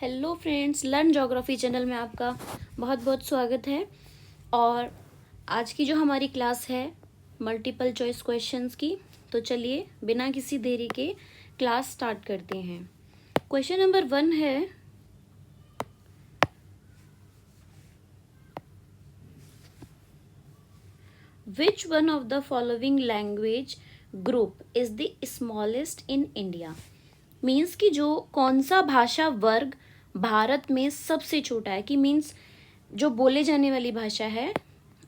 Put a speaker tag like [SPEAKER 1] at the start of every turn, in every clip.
[SPEAKER 1] Hello friends, learn geography channel में आपका बहुत बहुत स्वागत है। और आज की जो हमारी क्लास है मल्टीपल चॉइस क्वेश्चंस की, तो चलिए बिना किसी देरी के क्लास स्टार्ट करते हैं। क्वेश्चन नंबर 1 है, which one of the following language group is the smallest in India. Means कि जो कौन सा भाषा वर्ग भारत में सबसे छोटा है, कि मीन्स जो बोले जाने वाली भाषा है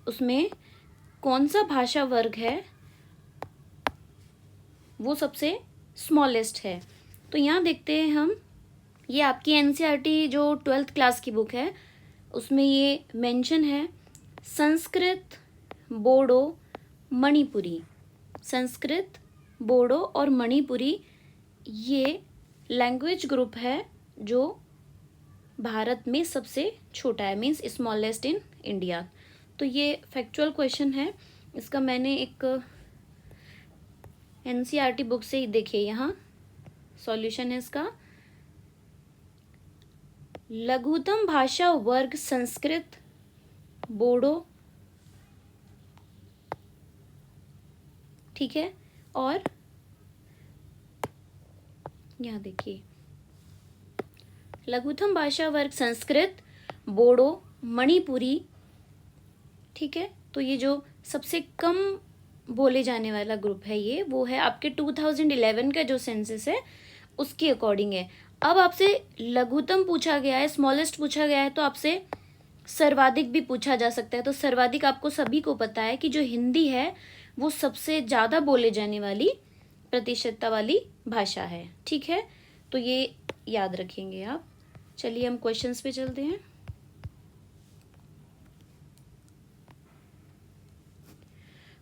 [SPEAKER 1] उसमें कौन सा भाषा वर्ग है वो सबसे स्मॉलेस्ट है। तो यहाँ देखते हैं हम, ये आपकी एनसीईआरटी जो 12th क्लास की बुक है उसमें ये मेंशन है, संस्कृत, बोडो, मणिपुरी। संस्कृत, बोडो और मणिपुरी ये लैंग्वेज ग्रुप है जो भारत में सबसे छोटा है, मीन्स स्मॉलेस्ट इन इंडिया। तो ये फैक्चुअल क्वेश्चन है, इसका मैंने एक एनसीईआरटी बुक से ही, देखिए यहाँ सॉल्यूशन है इसका। लघुतम भाषा वर्ग संस्कृत, बोडो, ठीक है, और यहाँ देखिए लघुतम भाषा वर्ग संस्कृत, बोडो, मणिपुरी, ठीक है। तो ये जो सबसे कम बोले जाने वाला ग्रुप है ये वो है आपके 2011 का जो सेंसस है उसके अकॉर्डिंग है। अब आपसे लघुतम पूछा गया है, स्मॉलेस्ट पूछा गया है, तो आपसे सर्वाधिक भी पूछा जा सकता है। तो सर्वाधिक आपको सभी को पता है कि जो हिंदी है वो सबसे ज़्यादा बोले जाने वाली प्रतिशतता वाली भाषा है, ठीक है। तो ये याद रखेंगे आप। चलिए हम क्वेश्चंस पे चलते हैं।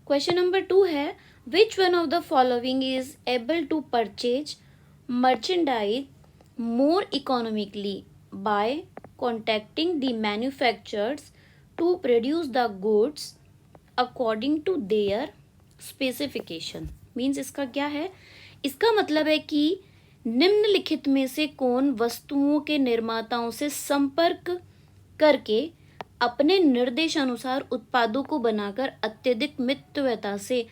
[SPEAKER 1] क्वेश्चन नंबर 2 है, which one of the following is able to purchase merchandise more economically by contacting the manufacturers to produce the goods according to their specification. Means इसका क्या है, इसका मतलब है कि निम्नलिखित में से कौन वस्तुओं के निर्माताओं से संपर्क करके अपने निर्देशानुसार उत्पादों को बनाकर अत्यधिक मितव्ययता से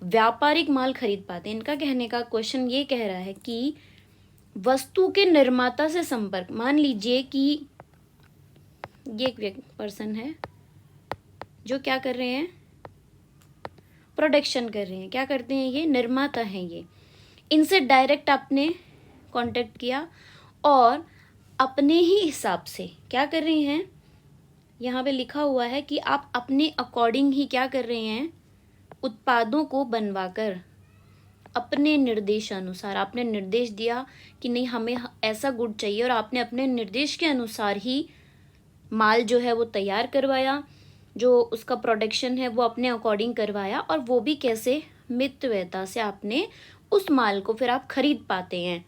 [SPEAKER 1] व्यापारिक माल खरीद पाते हैं। इनका कहने का क्वेश्चन ये कह रहा है कि वस्तु के निर्माता से संपर्क, मान लीजिए कि ये एक पर्सन है जो क्या कर रहे हैं, प्रोडक्शन कर रहे हैं, क्या करते हैं, ये निर्माता हैं, ये इनसे डायरेक्ट आपने कांटेक्ट किया और अपने ही हिसाब से क्या कर रहे हैं, यहाँ पे लिखा हुआ है कि आप अपने अकॉर्डिंग ही क्या कर रहे हैं, उत्पादों को बनवाकर अपने निर्देशानुसार, आपने निर्देश दिया कि नहीं हमें ऐसा गुड चाहिए और आपने अपने निर्देश के अनुसार ही माल जो है वो तैयार करवाया, जो उसका प्रोडक्शन है वो अपने अकॉर्डिंग करवाया, और वो भी कैसे, मितव्ययता से आपने उस माल को फिर आप खरीद पाते हैं।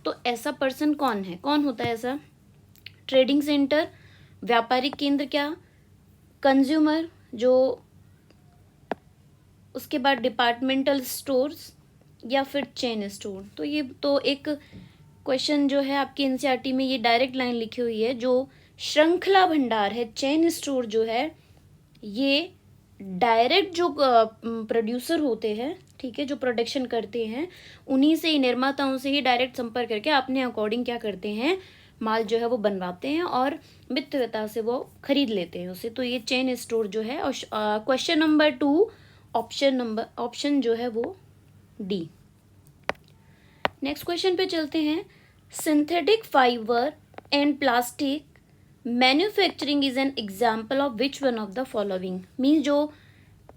[SPEAKER 1] तो ऐसा पर्सन कौन है, कौन होता है ऐसा, ट्रेडिंग सेंटर, व्यापारिक केंद्र, क्या कंज्यूमर, जो उसके बाद डिपार्टमेंटल स्टोर्स, या फिर चेन स्टोर। तो ये तो एक क्वेश्चन जो है आपकी एनसीईआरटी में ये डायरेक्ट लाइन लिखी हुई है, जो श्रृंखला भंडार है, चेन स्टोर जो है ये डायरेक्ट जो प्रोड्यूसर होते हैं, ठीक है, जो प्रोडक्शन करते हैं उन्हीं से ही, निर्माताओं से ही डायरेक्ट संपर्क करके अपने अकॉर्डिंग क्या करते हैं, माल जो है वो बनवाते हैं और मितव्ययता से वो खरीद लेते हैं उसे। तो ये चेन स्टोर जो है। और क्वेश्चन नंबर 2 ऑप्शन जो है वो डी। नेक्स्ट क्वेश्चन पे चलते हैं, synthetic fibre and plastic manufacturing is an example of which one of the following. Means जो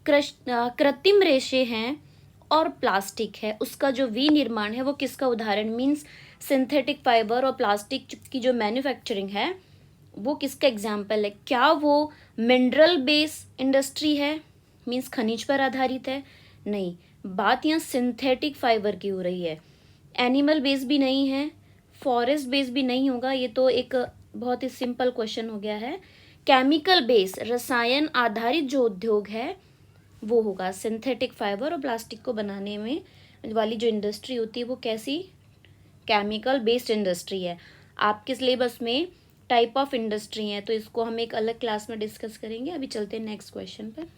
[SPEAKER 1] कृत्रिम रेशे हैं और प्लास्टिक है उसका जो विनिर्माण है वो किसका उदाहरण, मीन्स सिंथेटिक फाइबर और प्लास्टिक की जो मैन्युफैक्चरिंग है वो किसका एग्जाम्पल है। क्या वो मिनरल बेस इंडस्ट्री है, मीन्स खनिज पर आधारित है, नहीं, बात यहाँ सिंथेटिक फाइबर की हो रही है। एनिमल बेस भी नहीं है, फॉरेस्ट बेस भी नहीं होगा, ये तो एक बहुत ही सिंपल क्वेश्चन हो गया है। केमिकल बेस, रसायन आधारित जो उद्योग है वो होगा। सिंथेटिक फाइबर और प्लास्टिक को बनाने में वाली जो इंडस्ट्री होती है वो कैसी, केमिकल बेस्ड इंडस्ट्री है। आपके सिलेबस में टाइप ऑफ इंडस्ट्री है, तो इसको हम एक अलग क्लास में डिस्कस करेंगे। अभी चलते हैं नेक्स्ट क्वेश्चन पर।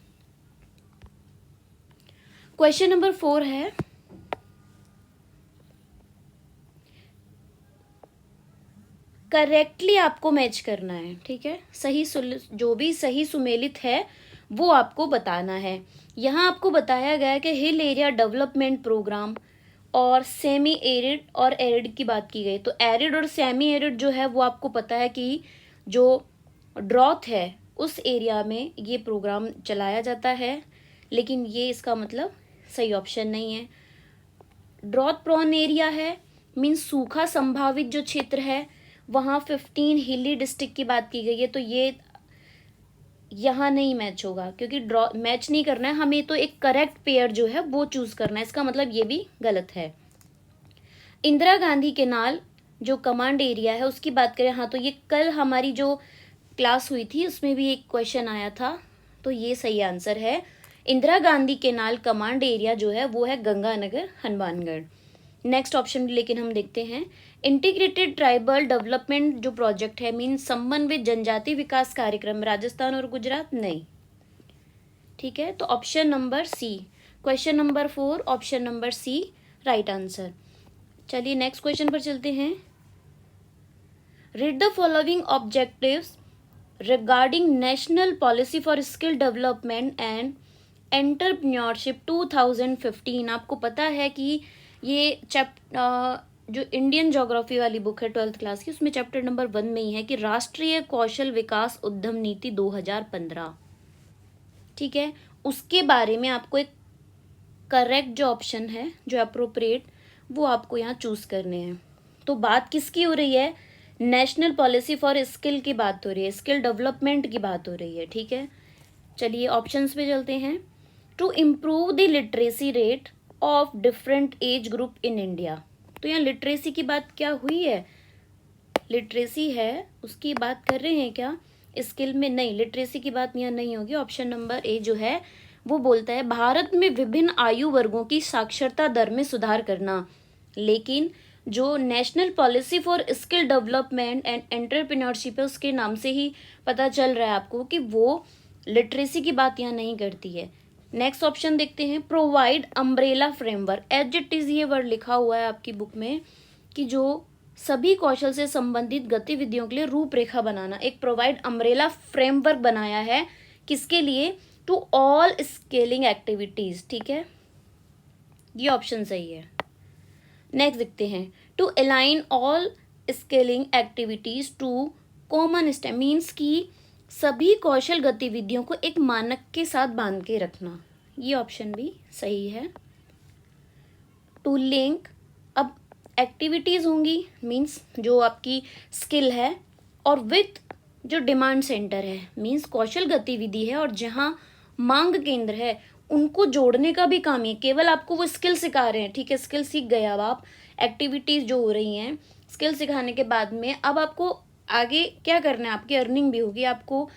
[SPEAKER 1] क्वेश्चन नंबर 4 है, करेक्टली आपको मैच करना है, ठीक है। सही जो भी सही सुमेलित है वो आपको बताना है। यहाँ आपको बताया गया है कि हिल एरिया डेवलपमेंट प्रोग्राम और सेमी एरिड और एरिड की बात की गई। तो एरिड और सेमी एरिड जो है वो आपको पता है कि जो ड्रॉथ है उस एरिया में ये प्रोग्राम चलाया जाता है, लेकिन ये इसका मतलब सही ऑप्शन नहीं है। ड्रॉथ प्रोन एरिया है मीन्स सूखा संभावित जो क्षेत्र है, वहाँ 15 हिली डिस्ट्रिक्ट की बात की गई है, तो ये यहाँ नहीं मैच होगा क्योंकि ड्रॉ मैच नहीं करना है हमें, तो एक करेक्ट पेयर जो है वो चूज करना है, इसका मतलब ये भी गलत है। इंदिरा गांधी केनाल जो कमांड एरिया है उसकी बात करें, हाँ तो ये कल हमारी जो क्लास हुई थी उसमें भी एक क्वेश्चन आया था, तो ये सही आंसर है। Indira Gandhi canal command area जो है वो है गंगानगर हनुमानगढ़। नेक्स्ट ऑप्शन लेकिन हम देखते हैं, इंटीग्रेटेड ट्राइबल डेवलपमेंट जो प्रोजेक्ट है मीन समन्वित जनजाति विकास कार्यक्रम, राजस्थान और गुजरात नहीं, ठीक है। तो option number C, question number 4 option number C right answer. चलिए नेक्स्ट क्वेश्चन पर चलते हैं। Read the following objectives regarding national policy for skill development and entrepreneurship 2015। आपको पता है कि ये जो इंडियन ज्योग्राफी वाली बुक है 12th क्लास की, उसमें चैप्टर नंबर 1 में ही है कि राष्ट्रीय कौशल विकास उद्यम नीति 2015, ठीक है। उसके बारे में आपको एक करेक्ट जो ऑप्शन है जो अप्रोप्रिएट वो आपको यहाँ चूज करने हैं। तो बात किसकी हो रही है, नेशनल पॉलिसी फॉर स्किल की बात हो रही है, स्किल डेवलपमेंट की बात हो रही है, ठीक है। चलिए ऑप्शंस पे चलते हैं। To improve the literacy rate of different age group in India, तो यहाँ लिटरेसी की बात क्या हुई है, लिटरेसी है उसकी बात कर रहे हैं क्या, स्किल में नहीं, लिटरेसी की बात यहाँ नहीं होगी। ऑप्शन नंबर ए जो है वो बोलता है भारत में विभिन्न आयु वर्गों की साक्षरता दर में सुधार करना, लेकिन जो national policy for skill development and entrepreneurship है उसके नाम से ही पता चल रहा है आपको कि वो लिटरेसी की बात यहाँ नहीं करती है। नेक्स्ट ऑप्शन देखते हैं, provide umbrella framework, as it is ये वर्ड लिखा हुआ है आपकी बुक में कि जो सभी कौशल से संबंधित गतिविधियों के लिए रूपरेखा बनाना, एक प्रोवाइड अम्ब्रेला फ्रेमवर्क बनाया है किसके लिए, टू ऑल स्केलिंग एक्टिविटीज, ठीक है, ये ऑप्शन सही है। नेक्स्ट देखते हैं, to align all scaling activities to common stand, means की सभी कौशल गतिविधियों को एक मानक के साथ बांध के रखना, ये ऑप्शन भी सही है। टू लिंक, अब एक्टिविटीज होंगी मीन्स जो आपकी स्किल है, और विथ जो डिमांड सेंटर है मीन्स कौशल गतिविधि है और जहाँ मांग केंद्र है उनको जोड़ने का भी काम है। केवल आपको वो स्किल सिखा रहे हैं, ठीक है, स्किल सीख गए, अब आप एक्टिविटीज जो हो रही हैं स्किल सिखाने के बाद में अब आपको आगे क्या करना है, आपकी अर्निंग भी होगी, आपको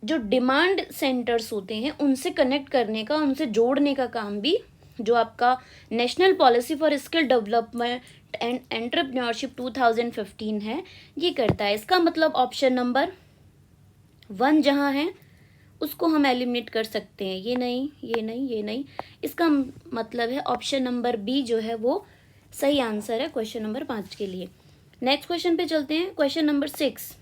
[SPEAKER 1] जो डिमांड सेंटर्स होते हैं उनसे कनेक्ट करने का, उनसे जोड़ने का काम भी जो आपका national policy for skill development and entrepreneurship 2015 है ये करता है। इसका मतलब ऑप्शन नंबर 1 जहाँ है उसको हम एलिमिनेट कर सकते हैं, ये नहीं, ये नहीं, ये नहीं, इसका मतलब है ऑप्शन नंबर बी जो है वो सही आंसर है क्वेश्चन नंबर 5 के लिए। नेक्स्ट क्वेश्चन पे चलते हैं, question number 6,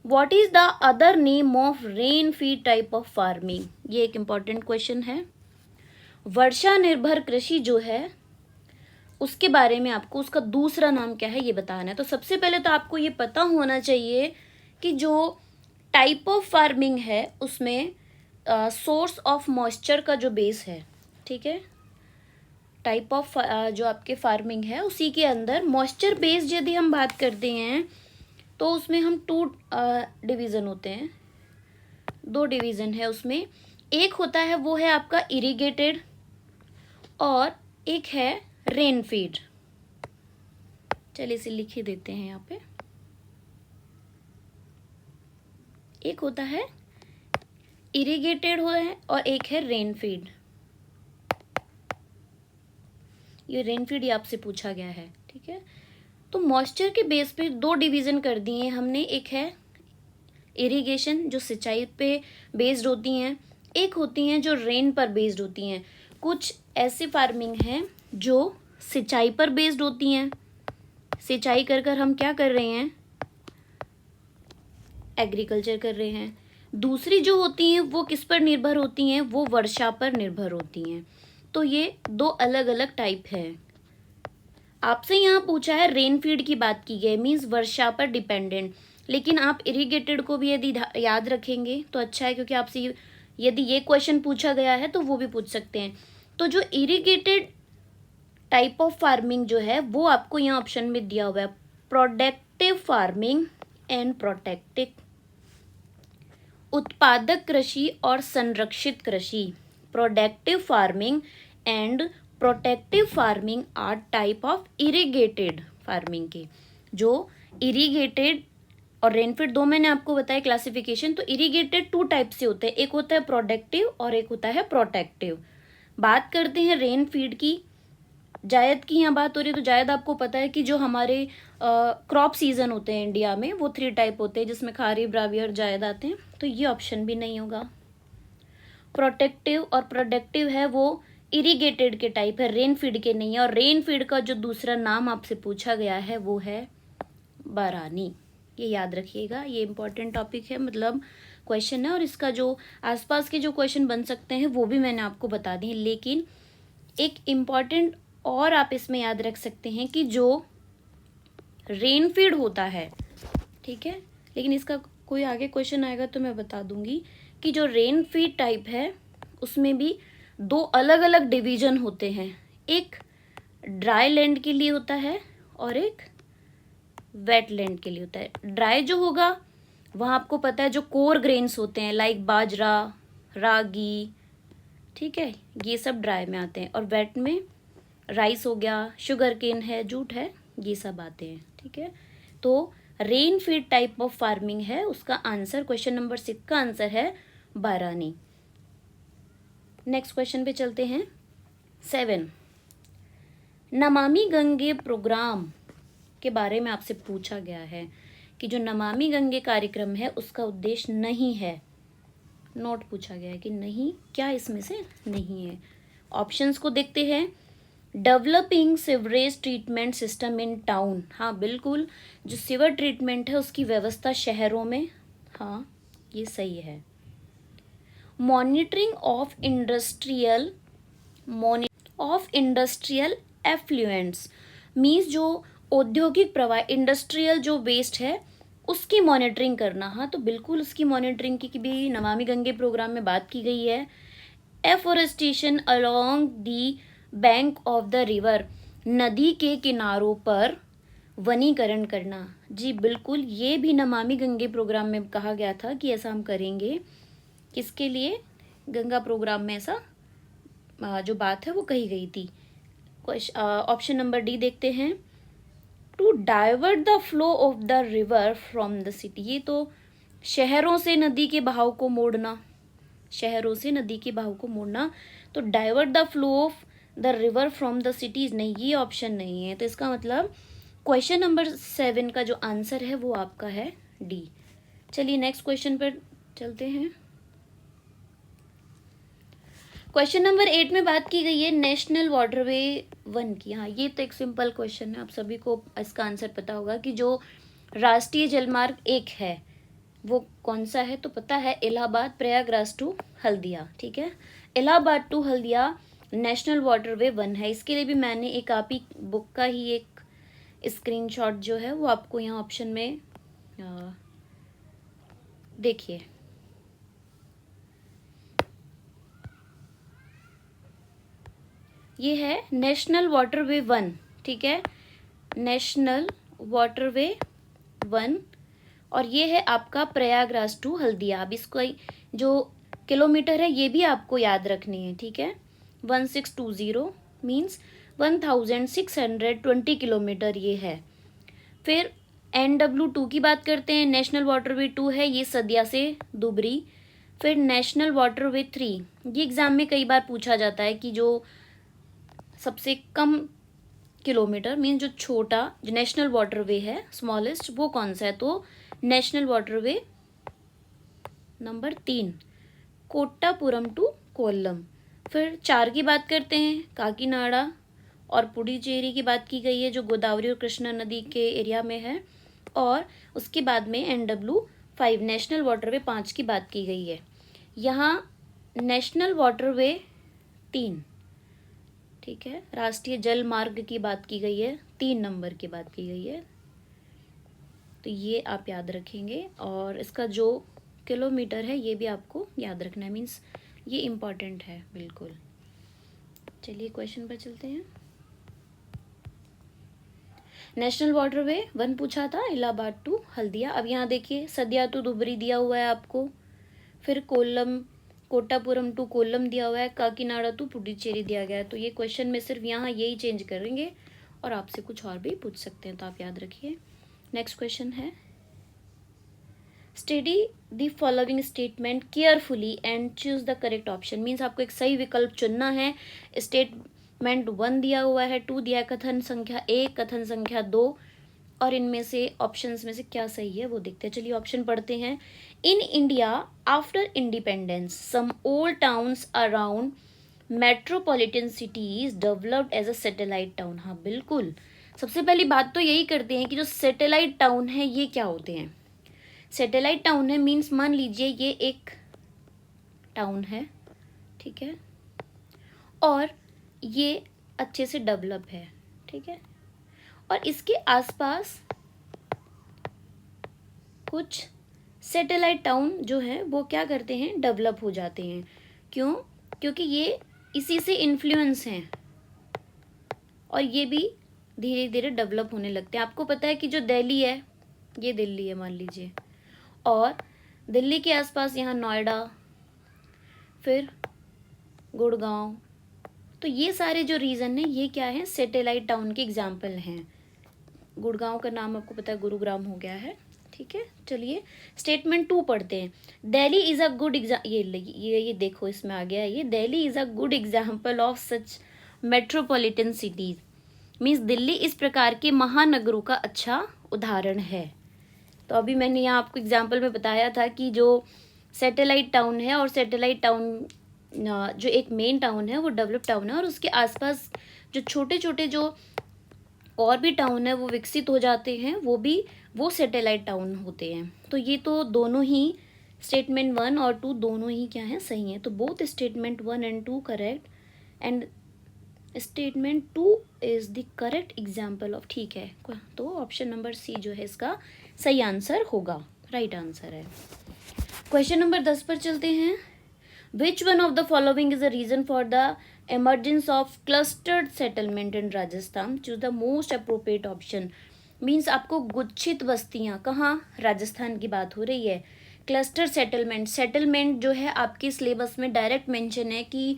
[SPEAKER 1] what is the other name of rain feed type of farming, ये एक इंपॉर्टेंट क्वेश्चन है। वर्षा निर्भर कृषि जो है उसके बारे में आपको उसका दूसरा नाम क्या है ये बताना है। तो सबसे पहले तो आपको ये पता होना चाहिए कि जो टाइप ऑफ फार्मिंग है उसमें सोर्स ऑफ मॉइस्चर का जो बेस है, ठीक है, टाइप ऑफ जो आपके फार्मिंग है उसी के अंदर मॉइस्चर बेस्ड यदि हम बात करते हैं तो उसमें हम 2 डिवीज़न होते हैं, 2 डिवीज़न है उसमें, एक होता है वो है आपका इरिगेटेड और एक है रेन फीड। चलिए इसे लिख ही देते हैं यहाँ पे, एक होता है इरिगेटेड हो है और एक है रेन फीड। ये रेन फीड ही आपसे पूछा गया है, ठीक है। तो मॉइस्चर के बेस पे दो डिवीज़न कर दिए हमने, एक है इरिगेशन जो सिंचाई पे बेस्ड होती हैं, एक होती हैं जो रेन पर बेस्ड होती हैं। कुछ ऐसी फार्मिंग हैं जो सिंचाई पर बेस्ड होती हैं, सिंचाई कर कर हम क्या कर रहे हैं, एग्रीकल्चर कर रहे हैं। दूसरी जो होती हैं वो किस पर निर्भर होती हैं, वो वर्षा पर निर्भर होती हैं। तो ये दो अलग अलग टाइप है। आपसे यहाँ पूछा है रेन फीड की बात की गई, मीन्स वर्षा पर डिपेंडेंट, लेकिन आप इरिगेटेड को भी यदि याद रखेंगे तो अच्छा है, क्योंकि आपसे यदि ये क्वेश्चन पूछा गया है तो वो भी पूछ सकते हैं। तो जो इरिगेटेड टाइप ऑफ फार्मिंग जो है वो आपको यहाँ ऑप्शन में दिया हुआ है, प्रोडक्टिव फार्मिंग एंड प्रोटेक्टिव, उत्पादक कृषि और संरक्षित कृषि। Productive farming and protective farming are type of irrigated farming के। जो इरिगेटेड और रेनफीड दो मैंने आपको बताया क्लासिफिकेशन। तो इरिगेटेड टू टाइप से होते हैं, एक होता है प्रोडक्टिव और एक होता है प्रोटेक्टिव। बात करते हैं रेनफीड की, जायद की यहाँ बात हो रही है। तो जायद आपको पता है कि जो हमारे क्रॉप सीजन होते हैं इंडिया में वो 3 टाइप होते हैं, जिसमें खरीफ, राबी और जायद आते हैं। तो ये ऑप्शन भी नहीं होगा। प्रोटेक्टिव और प्रोडक्टिव है वो इरिगेटेड के टाइप है, रेन फीड के नहीं है। और रेन फीड का जो दूसरा नाम आपसे पूछा गया है वो है बारानी। ये याद रखिएगा, ये इंपॉर्टेंट टॉपिक है, मतलब क्वेश्चन है। और इसका जो आसपास के जो क्वेश्चन बन सकते हैं वो भी मैंने आपको बता दिए। लेकिन एक इम्पॉर्टेंट और आप इसमें याद रख सकते हैं कि जो रेन फीड होता है, ठीक है, लेकिन इसका कोई आगे क्वेश्चन आएगा तो मैं बता दूंगी कि जो रेन फीड टाइप है उसमें भी दो अलग अलग डिवीजन होते हैं। एक ड्राई लैंड के लिए होता है और एक वेट लैंड के लिए होता है। ड्राई जो होगा वहाँ आपको पता है जो कोर ग्रेन्स होते हैं लाइक बाजरा, रागी, ठीक है, ये सब ड्राई में आते हैं। और वेट में राइस हो गया, शुगर केन है, जूट है, ये सब आते हैं, ठीक है। तो rain feed type of farming है, उसका आंसर क्वेश्चन नंबर 6 का आंसर है बारानी। नेक्स्ट क्वेश्चन पे चलते हैं। 7, नमामि गंगे प्रोग्राम के बारे में आपसे पूछा गया है कि जो नमामि गंगे कार्यक्रम है उसका उद्देश्य नहीं है। नोट पूछा गया है कि नहीं, क्या इसमें से नहीं है। ऑप्शंस को देखते हैं। Developing sewerage treatment system in town, हाँ बिल्कुल, जो सीवर ट्रीटमेंट है उसकी व्यवस्था शहरों में, हाँ ये सही है। Monitoring of industrial effluents, means जो औद्योगिक प्रवाह, इंडस्ट्रियल जो वेस्ट है उसकी मॉनिटरिंग करना, हाँ तो बिल्कुल उसकी मॉनिटरिंग की भी नमामि गंगे प्रोग्राम में बात की गई है। Afforestation along the bank of the river, नदी के किनारों पर वनीकरण करना, जी बिल्कुल ये भी नमामि गंगे प्रोग्राम में कहा गया था कि ऐसा हम करेंगे। किसके लिए, गंगा प्रोग्राम में ऐसा जो बात है वो कही गई थी। ऑप्शन नंबर डी देखते हैं। To divert the flow of the river from the city, ये तो शहरों से नदी के बहाव को मोड़ना, शहरों से नदी के बहाव को मोड़ना। तो divert the flow of the river from the cities, नहीं ये ऑप्शन नहीं है। तो इसका मतलब क्वेश्चन नंबर 7 का जो आंसर है वो आपका है डी। चलिए नेक्स्ट क्वेश्चन पर चलते हैं। क्वेश्चन नंबर 8 में बात की गई है नेशनल वाटरवे 1 की। हाँ ये तो एक सिंपल क्वेश्चन है, आप सभी को इसका आंसर पता होगा कि जो राष्ट्रीय जलमार्ग 1 है वो कौन सा है, तो पता है इलाहाबाद प्रयागराज टू हल्दिया, ठीक है। Allahabad to Haldia national waterway 1 है। इसके लिए भी मैंने एक आप ही बुक का ही एक स्क्रीनशॉट जो है वो आपको यहाँ ऑप्शन में देखिए, ये है नेशनल वाटरवे 1, ठीक है, नेशनल वाटरवे 1, और ये है आपका प्रयागराज टू हल्दिया। अब इसको जो किलोमीटर है ये भी आपको याद रखनी है, ठीक है। 1620 मीन्स 1620 किलोमीटर ये है। फिर NW2 की बात करते हैं, नेशनल वाटरवे 2 है, ये सदिया से दुबरी। फिर नेशनल वाटरवे 3, ये एग्जाम में कई बार पूछा जाता है कि जो सबसे कम किलोमीटर मीन जो छोटा जो नेशनल वाटरवे है स्मॉलेस्ट वो कौन सा है, तो national waterway number 3 Kottapuram to Kollam. फिर 4 की बात करते हैं, काकीनाडा और पुडुचेरी की बात की गई है जो गोदावरी और कृष्णा नदी के एरिया में है। और उसके बाद में NW5 नेशनल वाटरवे 5 की बात की गई है। यहाँ नेशनल वाटरवे 3, ठीक है, राष्ट्रीय जल मार्ग की बात की गई है, 3 नंबर की बात की गई है, तो ये आप याद रखेंगे। और इसका जो किलोमीटर है ये भी आपको याद रखना है, मीन्स ये इम्पॉर्टेंट है बिल्कुल। चलिए क्वेश्चन पर चलते हैं। नेशनल वाटरवे 1 पूछा था, इलाहाबाद टू हल्दिया। अब यहाँ देखिए सदिया टू धुबरी दिया हुआ है आपको, फिर कोल्लम कोट्टापुरम टू कोल्लम दिया हुआ है, काकीनाडा टू पुडुचेरी दिया गया है। तो ये क्वेश्चन में सिर्फ यहाँ यही चेंज करेंगे और आपसे कुछ और भी पूछ सकते हैं, तो आप याद रखिए। नेक्स्ट क्वेश्चन है, study the following statement carefully and choose the correct option. Means आपको एक सही विकल्प चुनना है। स्टेटमेंट 1 दिया हुआ है, 2 दिया है, कथन संख्या 1, कथन संख्या 2, और इनमें से ऑप्शंस में से क्या सही है वो देखते हैं। चलिए ऑप्शन पढ़ते हैं। In India after independence some old towns around metropolitan cities developed as a satellite town. हाँ बिल्कुल, सबसे पहली बात तो यही करते हैं कि जो सैटेलाइट टाउन है ये क्या होते हैं। सैटेलाइट टाउन है मीन्स मान लीजिए ये एक टाउन है, ठीक है, और ये अच्छे से डेवलप है, ठीक है, और इसके आसपास कुछ सैटेलाइट टाउन जो है वो क्या करते हैं, डेवलप हो जाते हैं। क्यों? क्योंकि ये इसी से इन्फ्लुएंस हैं और ये भी धीरे धीरे डेवलप होने लगते हैं। आपको पता है कि जो दिल्ली है ये दिल्ली है मान लीजिए, और दिल्ली के आसपास यहाँ नोएडा, फिर गुड़गांव, तो ये सारे जो रीजन है ये क्या है, सैटेलाइट टाउन के एग्जाम्पल हैं। गुड़गांव का नाम आपको पता है गुरुग्राम हो गया है, ठीक है। चलिए स्टेटमेंट 2 पढ़ते हैं। दिल्ली इज अ गुड ये देखो इसमें आ गया है, ये Delhi is a good example of such metropolitan cities. Means Delhi इस प्रकार के महानगरों का अच्छा उदाहरण है। तो अभी मैंने यहाँ आपको एग्जाम्पल में बताया था कि जो सैटेलाइट टाउन है और सैटेलाइट टाउन जो एक मेन टाउन है वो डेवलप टाउन है, और उसके आसपास जो छोटे छोटे जो और भी टाउन है वो विकसित हो जाते हैं, वो सैटेलाइट टाउन होते हैं। तो ये तो दोनों ही स्टेटमेंट 1 और 2 दोनों ही क्या हैं, सही हैं। तो both statement 1 and 2 correct and statement 2 is the correct example of, ठीक है। तो ऑप्शन नंबर सी जो है इसका सही आंसर होगा, राइट आंसर है। क्वेश्चन नंबर 10 पर चलते हैं। Which one of the following is a reason for the emergence of clustered settlement in Rajasthan, choose the most appropriate option। Means आपको गुच्छित बस्तियां, कहाँ, राजस्थान की बात हो रही है। क्लस्टर सेटलमेंट जो है आपके सिलेबस में डायरेक्ट मेंशन है कि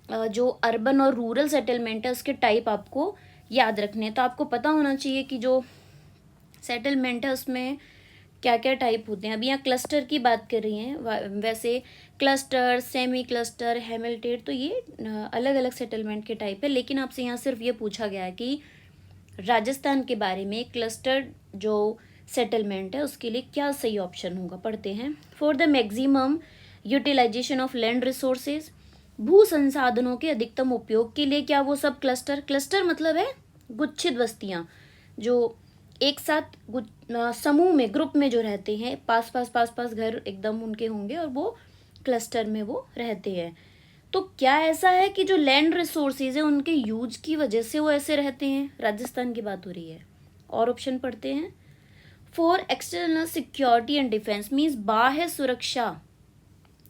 [SPEAKER 1] जो अर्बन और रूरल सेटलमेंट है उसके टाइप आपको याद रखने हैं। तो आपको पता होना चाहिए कि जो सेटलमेंट है उसमें क्या क्या टाइप होते हैं। अभी यहाँ क्लस्टर की बात कर रही हैं, वैसे क्लस्टर, सेमी क्लस्टर, हेमिल्टेड, तो ये अलग अलग सेटलमेंट के टाइप है। लेकिन आपसे यहाँ सिर्फ ये पूछा गया है कि राजस्थान के बारे में क्लस्टर जो सेटलमेंट है उसके लिए क्या सही ऑप्शन होगा। पढ़ते हैं। For the maximum utilization of land resources, भू संसाधनों के अधिकतम उपयोग के लिए क्या वो सब क्लस्टर मतलब है गुच्छित बस्तियाँ जो एक साथ समूह में, ग्रुप में जो रहते हैं, पास पास घर एकदम उनके होंगे और वो क्लस्टर में वो रहते हैं। तो क्या ऐसा है कि जो लैंड रिसोर्सेज है उनके यूज की वजह से वो ऐसे रहते हैं, राजस्थान की बात हो रही है। और ऑप्शन पढ़ते हैं। For external security and defence, means बाह्य सुरक्षा,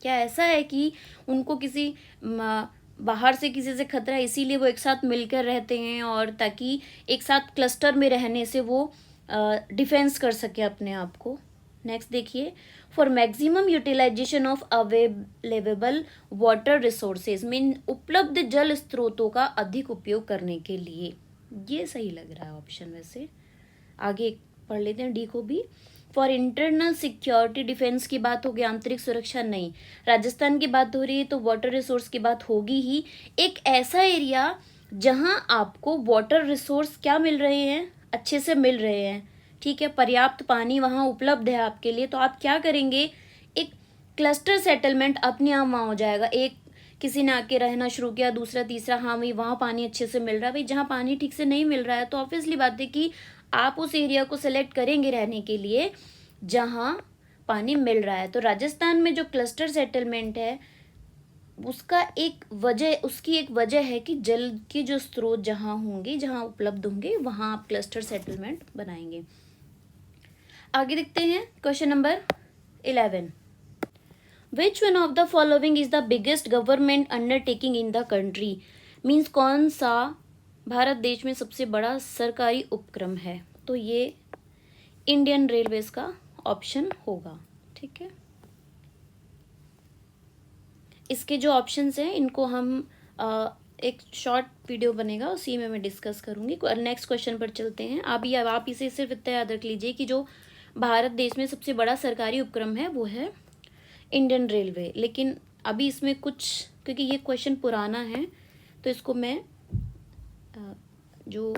[SPEAKER 1] क्या ऐसा है कि उनको किसी बाहर से किसी से खतरा है इसीलिए वो एक साथ मिलकर रहते हैं, और ताकि एक साथ क्लस्टर में रहने से वो डिफेंस कर सके अपने आप को। नेक्स्ट देखिए। For maximum utilization of available water resources, mean उपलब्ध जल स्रोतों का अधिक उपयोग करने के लिए, ये सही लग रहा है ऑप्शन में से। आगे पढ़ लेते हैं डी को भी। फॉर इंटरनल सिक्योरिटी, डिफेंस की बात होगी, आंतरिक सुरक्षा नहीं। राजस्थान की बात हो रही है तो वाटर रिसोर्स की बात होगी ही। एक ऐसा एरिया जहां आपको वाटर रिसोर्स क्या मिल रहे हैं, अच्छे से मिल रहे हैं, ठीक है, पर्याप्त पानी वहां उपलब्ध है आपके लिए, तो आप क्या करेंगे, एक क्लस्टर सेटलमेंट अपने आप वहां हो जाएगा। एक किसी ने आके रहना शुरू किया, दूसरा तीसरा, हाँ भाई वहाँ पानी अच्छे से मिल रहा है। भाई जहाँ पानी ठीक से नहीं मिल रहा है तो ऑब्वियसली बात है कि आप उस एरिया को सेलेक्ट करेंगे रहने के लिए जहाँ पानी मिल रहा है। तो राजस्थान में जो क्लस्टर सेटलमेंट है उसका उसकी एक वजह है कि जल के जो स्रोत जहाँ होंगे, जहाँ उपलब्ध होंगे, वहाँ आप क्लस्टर सेटलमेंट बनाएंगे। आगे देखते हैं question number 11। Which one of the following is the biggest government undertaking in the country. Means कौन सा भारत देश में सबसे बड़ा सरकारी उपक्रम है, तो ये इंडियन रेलवेज का ऑप्शन होगा। ठीक है, इसके जो ऑप्शंस हैं इनको हम एक शॉर्ट वीडियो बनेगा उसी में मैं डिस्कस करूंगी। नेक्स्ट क्वेश्चन पर चलते हैं। आप इसे सिर्फ इतना याद रख लीजिए कि जो भारत देश में सबसे बड़ा सरकारी उपक्रम है वो है इंडियन रेलवे। लेकिन अभी इसमें कुछ, क्योंकि ये क्वेश्चन पुराना है तो इसको मैं जो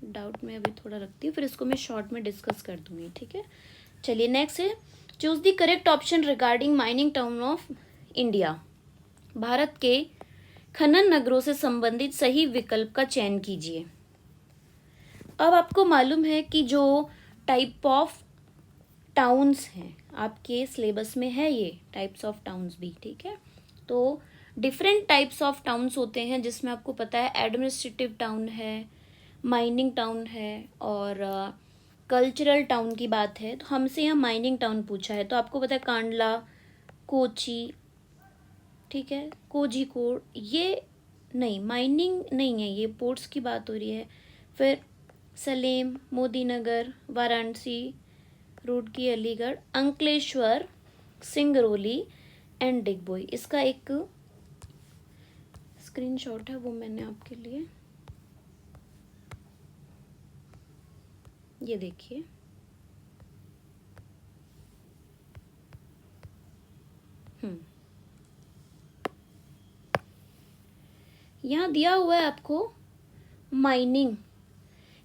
[SPEAKER 1] डाउट में अभी थोड़ा रखती हूँ, फिर इसको मैं शॉर्ट में डिस्कस कर दूंगी। ठीक है, चलिए नेक्स्ट है, choose the correct option regarding mining town of India. Bharat के खनन नगरों से संबंधित सही विकल्प का चयन कीजिए। अब आपको मालूम है कि जो टाइप ऑफ टाउन्स हैं आपके सिलेबस में है, ये टाइप्स ऑफ टाउन्स भी। ठीक है, तो डिफरेंट टाइप्स ऑफ टाउन्स होते हैं जिसमें आपको पता है एडमिनिस्ट्रेटिव टाउन है, माइनिंग टाउन है, और कल्चरल टाउन की बात है तो हमसे यहाँ माइनिंग टाउन पूछा है। तो आपको पता है कांडला, कोची, ठीक है, कोझिकोड, ये नहीं, माइनिंग नहीं है, ये पोर्ट्स की बात हो रही है। फिर सलेम, मोदीनगर, वाराणसी, रुड़की, अलीगढ़, अंकलेश्वर, सिंगरौली एंड डिगबोई। इसका एक स्क्रीनशॉट है वो मैंने आपके लिए, ये देखिए। यहाँ दिया हुआ है आपको माइनिंग,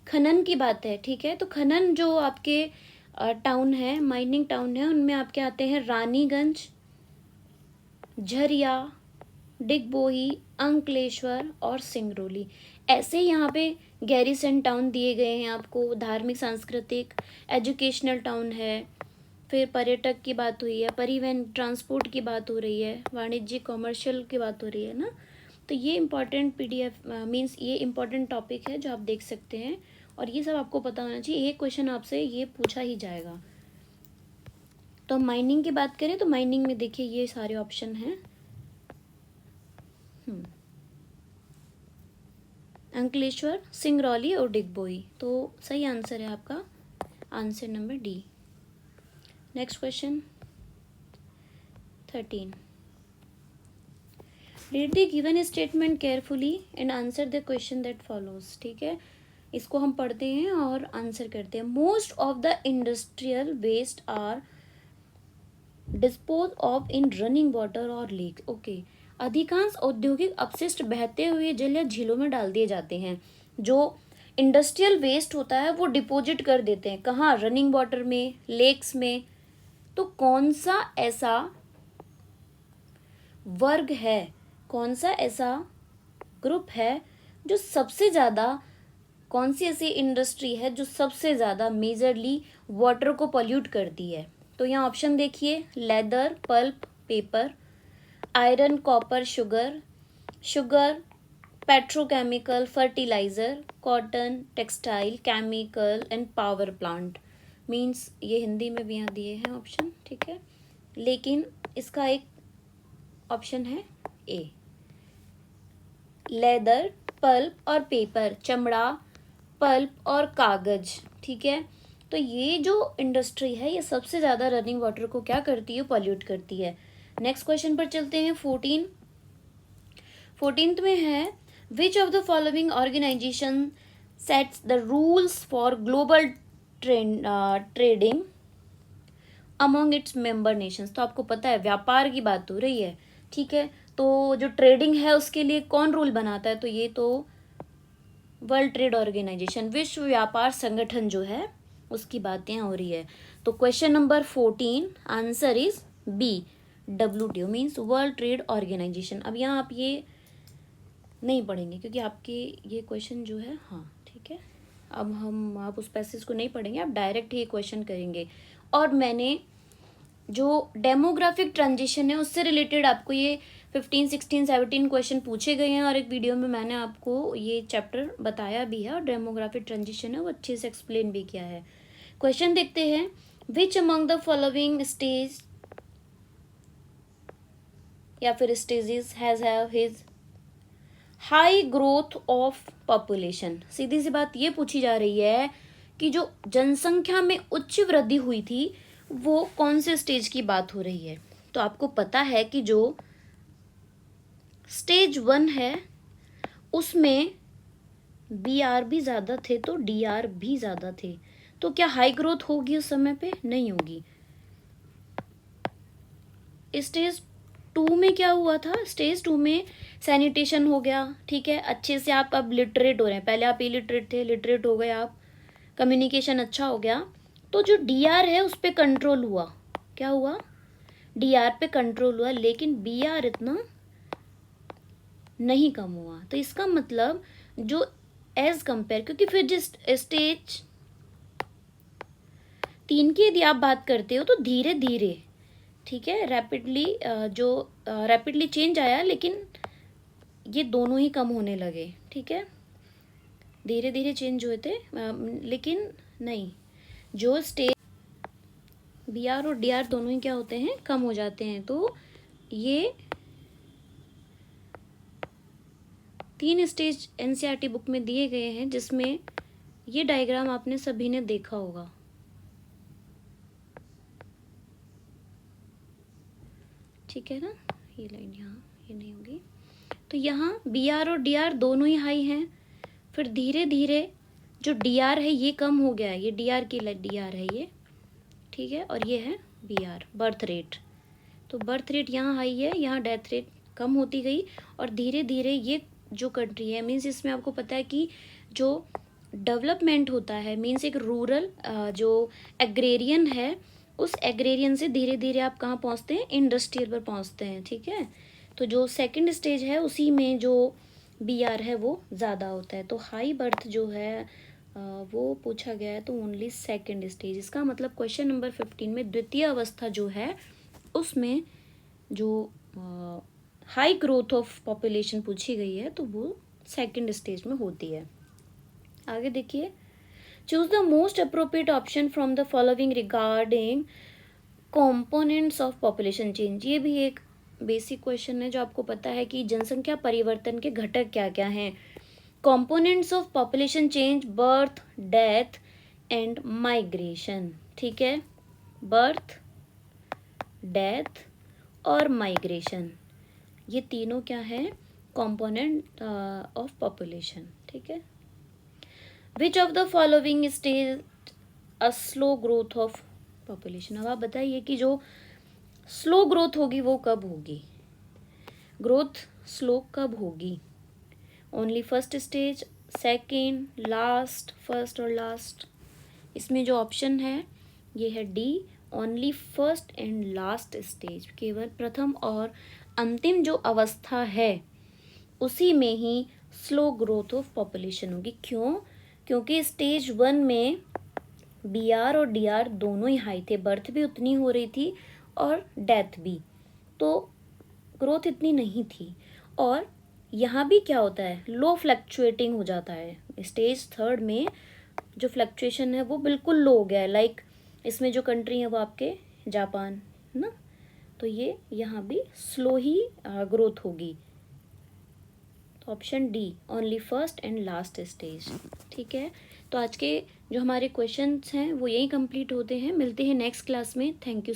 [SPEAKER 1] खनन की बात है। ठीक है, तो खनन जो आपके टाउन है, माइनिंग टाउन है, उनमें आपके आते हैं रानीगंज, झरिया, डिगबोई, अंकलेश्वर और सिंगरौली। ऐसे यहाँ पे गैरीसन टाउन दिए गए हैं आपको, धार्मिक सांस्कृतिक एजुकेशनल टाउन है, फिर पर्यटक की बात हुई है, परिवहन ट्रांसपोर्ट की बात हो रही है, वाणिज्यिक कॉमर्शियल की बात हो रही है ना। तो ये इम्पॉर्टेंट PDF मीन्स ये इम्पॉर्टेंट टॉपिक है जो आप देख सकते हैं, और ये सब आपको पता होना चाहिए। एक क्वेश्चन आपसे ये पूछा ही जाएगा। तो हम माइनिंग की बात करें तो माइनिंग में देखिए ये सारे ऑप्शन हैं। अंकलेश्वर, सिंगरौली और डिगबोई, तो सही आंसर है आपका answer number D. Next question 13। Read the given statement carefully and answer the question that follows. ठीक है, इसको हम पढ़ते हैं और आंसर करते हैं। Most of the industrial waste are dispose of in running water और लेक। ओके, अधिकांश औद्योगिक अपशिष्ट बहते हुए जल या झीलों में डाल दिए जाते हैं। जो इंडस्ट्रियल वेस्ट होता है वो डिपोजिट कर देते हैं कहाँ, रनिंग वाटर में, लेक्स में। तो कौन सा ऐसा वर्ग है, कौन सा ऐसा ग्रुप है जो सबसे ज़्यादा, कौन सी ऐसी इंडस्ट्री है जो सबसे ज़्यादा मेजरली वाटर को पॉल्यूट करती है। तो यहाँ ऑप्शन देखिए, leather, pulp, paper, iron, copper, sugar, petrochemical, fertilizer, cotton, textile, chemical and power plant. Means ये हिंदी में भी यहाँ दिए हैं ऑप्शन। ठीक है, लेकिन इसका एक ऑप्शन है ए, लेदर, पल्प और पेपर, चमड़ा, पल्प और कागज। ठीक है, तो ये जो इंडस्ट्री है ये सबसे ज़्यादा रनिंग वाटर को क्या करती है, पॉल्यूट करती है। नेक्स्ट क्वेश्चन पर चलते हैं। 14th में है, which of the following organization sets the rules for global trading among its member nations. तो आपको पता है व्यापार की बात हो रही है। ठीक है, तो जो ट्रेडिंग है उसके लिए कौन रूल बनाता है, तो ये तो वर्ल्ड ट्रेड ऑर्गेनाइजेशन, विश्व व्यापार संगठन जो है उसकी बातें हो रही है। तो question number 14 answer is B, WTO means world trade organization. अब यहाँ आप ये नहीं पढ़ेंगे क्योंकि आपके ये क्वेश्चन जो है, हाँ ठीक है, अब आप उस पैसेज को नहीं पढ़ेंगे, आप डायरेक्ट ये क्वेश्चन करेंगे। और मैंने जो डेमोग्राफिक ट्रांजिशन है उससे रिलेटेड आपको ये 15, 16, 17 क्वेश्चन पूछे गए हैं, और एक वीडियो में मैंने आपको ये चैप्टर बताया भी है, और डेमोग्राफिक ट्रांजिशन है वो अच्छे से एक्सप्लेन भी किया है। क्वेश्चन देखते हैं, which among the following stage या फिर stages has his high growth of population. सीधी सी बात ये पूछी जा रही है कि जो जनसंख्या में उच्च वृद्धि हुई थी वो कौन से स्टेज की बात हो रही है। तो आपको पता है कि जो स्टेज 1 है उसमें BR भी ज़्यादा थे तो DR भी ज़्यादा थे, तो क्या हाई ग्रोथ होगी उस समय पे? नहीं होगी। स्टेज 2 में क्या हुआ था? स्टेज 2 में सैनिटेशन हो गया, ठीक है, अच्छे से आप अब लिटरेट हो रहे हैं, पहले आप इलिटरेट थे, लिटरेट हो गए आप, कम्युनिकेशन अच्छा हो गया, तो जो DR है उस पर कंट्रोल हुआ। क्या हुआ? DR पे कंट्रोल हुआ, लेकिन BR इतना नहीं कम हुआ। तो इसका मतलब जो एज कंपेयर, क्योंकि फिर जिस स्टेज 3 की यदि आप बात करते हो तो धीरे धीरे, ठीक है, रैपिडली चेंज आया, लेकिन ये दोनों ही कम होने लगे, ठीक है, धीरे धीरे चेंज हुए थे, लेकिन नहीं, जो स्टेज BR और DR दोनों ही क्या होते हैं? कम हो जाते हैं। तो ये 3 स्टेज NCERT बुक में दिए गए हैं, जिसमें ये डायग्राम आपने सभी ने देखा होगा। ठीक है ना, ये लाइन यहाँ ये नहीं होगी, तो यहाँ BR और DR दोनों ही हाई हैं, फिर धीरे धीरे जो DR है ये कम हो गया है, ये DR की DR है ये, ठीक है, और ये है BR, बर्थ रेट। तो बर्थ रेट यहाँ हाई है, यहाँ डेथ रेट कम होती गई, और धीरे धीरे ये जो कंट्री है, मीन्स इसमें आपको पता है कि जो डेवलपमेंट होता है, मीन्स एक रूरल जो एग्रेरियन है, उस एग्रेरियन से धीरे धीरे आप कहाँ पहुँचते हैं? इंडस्ट्रियल पर पहुँचते हैं, ठीक है। तो जो सेकंड स्टेज है उसी में जो BR है वो ज़्यादा होता है। तो हाई बर्थ जो है वो पूछा गया है, तो ओनली सेकंड स्टेज। इसका मतलब क्वेश्चन नंबर 15 में द्वितीय अवस्था जो है उसमें जो हाई ग्रोथ ऑफ पॉपुलेशन पूछी गई है तो वो सेकंड स्टेज में होती है। आगे देखिए, choose the most appropriate option from the following regarding components of population change. ये भी एक बेसिक क्वेश्चन है जो आपको पता है कि जनसंख्या परिवर्तन के घटक क्या क्या हैं। Components of population change, birth, death and migration, ठीक है, बर्थ, डेथ और माइग्रेशन, ये तीनों क्या है? कंपोनेंट ऑफ पॉपुलेशन, ठीक है। Which of the following stage a slow growth of population. अब आप बताइए कि जो स्लो ग्रोथ होगी वो कब होगी? ग्रोथ स्लो कब होगी? Only first stage, second, last, first और लास्ट। इसमें जो ऑप्शन है ये है D, only first and last stage. केवल प्रथम और अंतिम जो अवस्था है उसी में ही स्लो ग्रोथ ऑफ पॉपुलेशन होगी। क्यों? क्योंकि स्टेज 1 में BR और DR दोनों ही हाई थे, बर्थ भी उतनी हो रही थी और डेथ भी, तो ग्रोथ इतनी नहीं थी। और यहाँ भी क्या होता है? लो फ्लक्चुएटिंग हो जाता है। स्टेज 3 में जो फ्लक्चुएशन है वो बिल्कुल लो हो गया है, लाइक इसमें जो कंट्री है वो आपके जापान ना, तो ये यहाँ भी स्लो ही ग्रोथ होगी। तो option D, only first and last stage, ठीक है। तो आज के जो हमारे क्वेश्चंस हैं वो यही कंप्लीट होते हैं। मिलते हैं नेक्स्ट क्लास में। Thank you.